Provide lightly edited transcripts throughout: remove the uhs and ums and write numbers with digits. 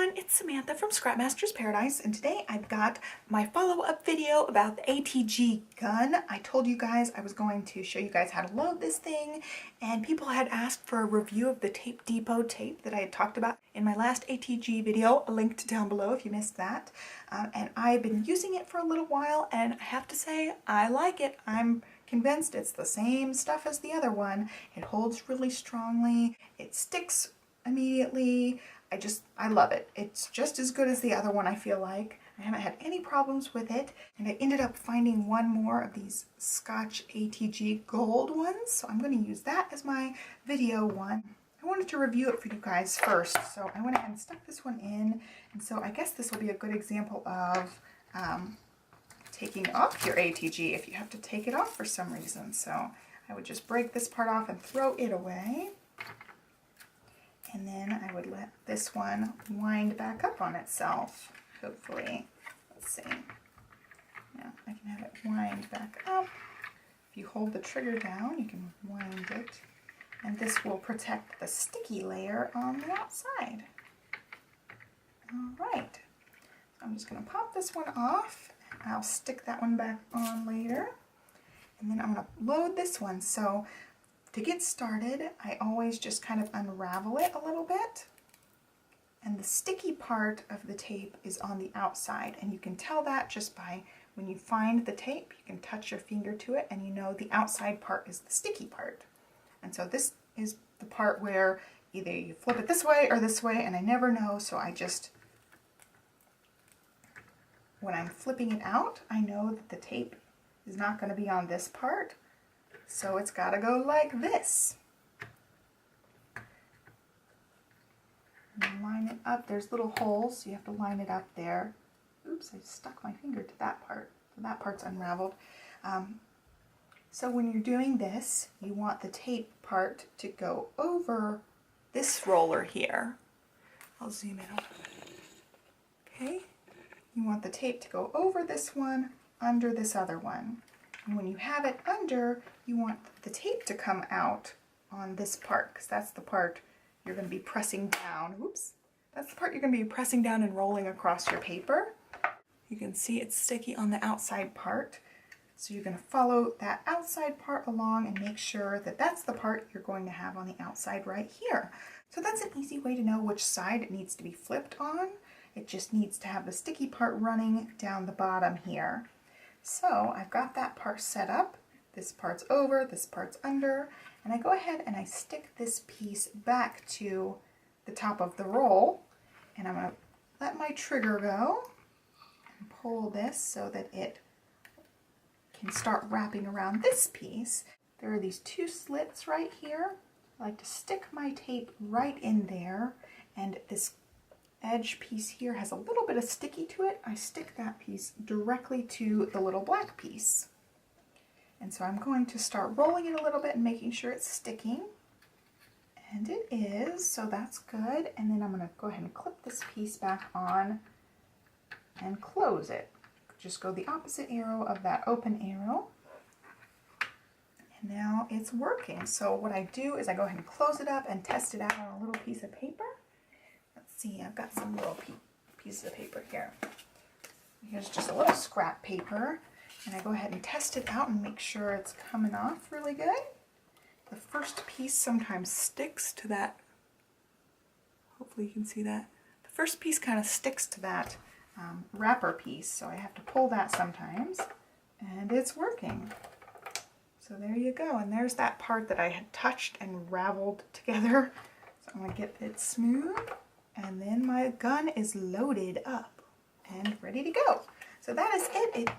everyone, it's Samantha from Scrapmaster's Paradise, and today I've got my follow-up video about the ATG gun. I told you guys I was going to show you guys how to load this thing, and people had asked for a review of the Tape Depot tape that I had talked about in my last ATG video, linked down below if you missed that. And I've been using it for a little while, and I have to say, I like it. I'm convinced it's the same stuff as the other one. It holds really strongly, it sticks immediately. I love it. It's just as good as the other one, I feel like. I haven't had any problems with it, and I ended up finding one more of these Scotch ATG gold ones, so I'm going to use that as my video one. I wanted to review it for you guys first, so I went ahead and stuck this one in, and so I guess this will be a good example of taking off your ATG if you have to take it off for some reason. So I would just break this part off and throw it away. And then I would let this one wind back up on itself, hopefully. Let's see. Yeah, I can have it wind back up. If you hold the trigger down, you can wind it. And this will protect the sticky layer on the outside. All right. So I'm just going to pop this one off. I'll stick that one back on later. And then I'm going to load this one. So to get started, I always just kind of unravel it a little bit. And the sticky part of the tape is on the outside. And you can tell that just by when you find the tape, you can touch your finger to it and you know the outside part is the sticky part. And so this is the part where either you flip it this way, and I never know, so I just, when I'm flipping it out, I know that the tape is not going to be on this part. So it's got to go like this. And line it up. There's little holes, so you have to line it up there. Oops, I stuck my finger to that part. So that part's unraveled. So when you're doing this, you want the tape part to go over this roller here. I'll zoom in. Okay. You want the tape to go over this one, under this other one. And when you have it under, you want the tape to come out on this part, because that's the part you're going to be pressing down. Oops. That's the part you're going to be pressing down and rolling across your paper. You can see it's sticky on the outside part. So you're going to follow that outside part along and make sure that that's the part you're going to have on the outside right here. So that's an easy way to know which side it needs to be flipped on. It just needs to have the sticky part running down the bottom here. So I've got that part set up. This part's over, this part's under, and I go ahead and I stick this piece back to the top of the roll, and I'm going to let my trigger go and pull this so that it can start wrapping around this piece. There are these two slits right here. I like to stick my tape right in there, and this edge piece here has a little bit of sticky to it. I stick that piece directly to the little black piece. And so I'm going to start rolling it a little bit and making sure it's sticking. And it is, so that's good. And then I'm going to go ahead and clip this piece back on and close it. Just go the opposite arrow of that open arrow. And now it's working. So what I do is I go ahead and close it up and test it out on a little piece of paper. See, I've got some little pieces of paper here. Here's just a little scrap paper, and I go ahead and test it out and make sure it's coming off really good. The first piece sometimes sticks to that. Hopefully you can see that. The first piece kind of sticks to that wrapper piece, so I have to pull that sometimes, and it's working. So there you go, and there's that part that I had touched and raveled together. So I'm going to get it smooth. And then my gun is loaded up and ready to go. So that is it.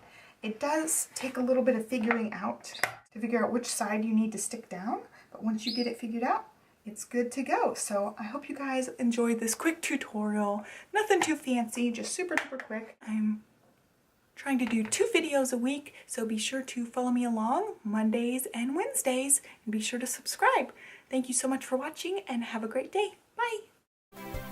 It does take a little bit of figuring out to figure out which side you need to stick down. But once you get it figured out, it's good to go. So I hope you guys enjoyed this quick tutorial. Nothing too fancy, just super duper quick. I'm trying to do 2 videos a week, so be sure to follow me along Mondays and Wednesdays, and be sure to subscribe. Thank you so much for watching, and have a great day. Bye!